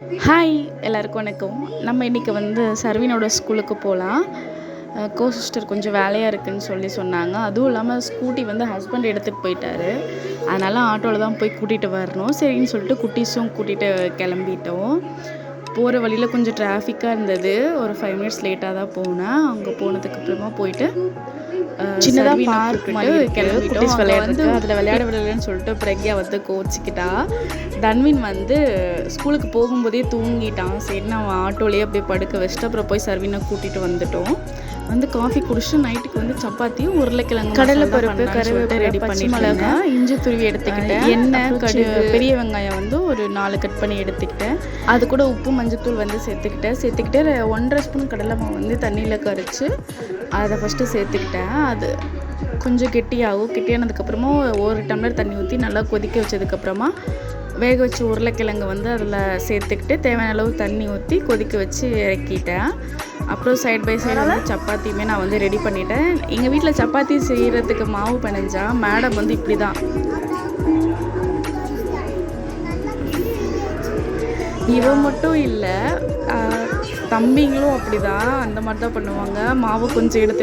Hi எல்லாருக்கும் வணக்கம். நம்ம இன்றைக்கி வந்து சர்வினோட ஸ்கூலுக்கு போகலாம். சிஸ்டர் கொஞ்சம் வேலையாக இருக்குதுன்னு சொன்னாங்க. அதுவும் இல்லாமல் ஸ்கூட்டி வந்து ஹஸ்பண்ட் எடுத்துகிட்டு போயிட்டாரு. அதனால் ஆட்டோவில் தான் போய் கூட்டிகிட்டு வரணும். சரின்னு சொல்லிட்டு குட்டீஸும் கூட்டிகிட்டு கிளம்பிட்டோம். போகிற வழியில் கொஞ்சம் டிராஃபிக்காக இருந்தது. ஒரு 5 மினிட்ஸ் லேட்டாக தான் போனேன். அங்கே போனதுக்கப்புறமா போயிட்டு சின்னதாக பார்க் மாதிரி கிளம்பிட்டோம். வந்து அதில் விளையாட விடலன்னு சொல்லிட்டு பிரக்யா வந்து கோச்சிக்கிட்டா. தன்வின் வந்து ஸ்கூலுக்கு போகும்போதே தூங்கிட்டான். சரி நான் ஆட்டோலேயே அப்படியே படுக்க வச்சுட்டு அப்புறம் போய் சர்வினை கூட்டிகிட்டு வந்துட்டோம். வந்து காஃபி குடிச்சிட்டு நைட்டுக்கு வந்து சப்பாத்தியும் உருளைக்கிழங்கு கடலை பருப்பு கருவேப்பிலை ரெடி பண்ணி மிளகா இஞ்சி துருவி எடுத்துக்கிட்டேன். எண்ணெய் பெரிய வெங்காயம் வந்து ஒரு 4 கட் பண்ணி எடுத்துக்கிட்டேன். அது கூட உப்பு மஞ்சத்தூள் வந்து சேர்த்துக்கிட்டு 1.5 ஸ்பூன் கடலை மாவு வந்து தண்ணியில் கரைச்சி அதை ஃபஸ்ட்டு சேர்த்துக்கிட்டேன். அது கொஞ்சம் கெட்டியானதுக்கப்புறமா 1 டம்ளர் தண்ணி ஊற்றி நல்லா கொதிக்க வச்சதுக்கப்புறமா வேக வச்சு உருளைக்கிழங்கு வந்து அதில் சேர்த்துக்கிட்டு தேவையான அளவு தண்ணி ஊற்றி கொதிக்க வச்சு இறக்கிட்டேன். அப்புறம் சைட் பை சைடு வந்து சப்பாத்தியுமே நான் வந்து ரெடி பண்ணிட்டேன். எங்கள் வீட்டில் சப்பாத்தி செய்கிறதுக்கு மாவு பிணைஞ்சா மேடம் வந்து இப்படி தான், இவன் மட்டும் இல்லை தம்பிங்களும் அப்படி தான், அந்த மாதிரி தான் பண்ணுவாங்க. மாவு கொஞ்சம் எடுத்து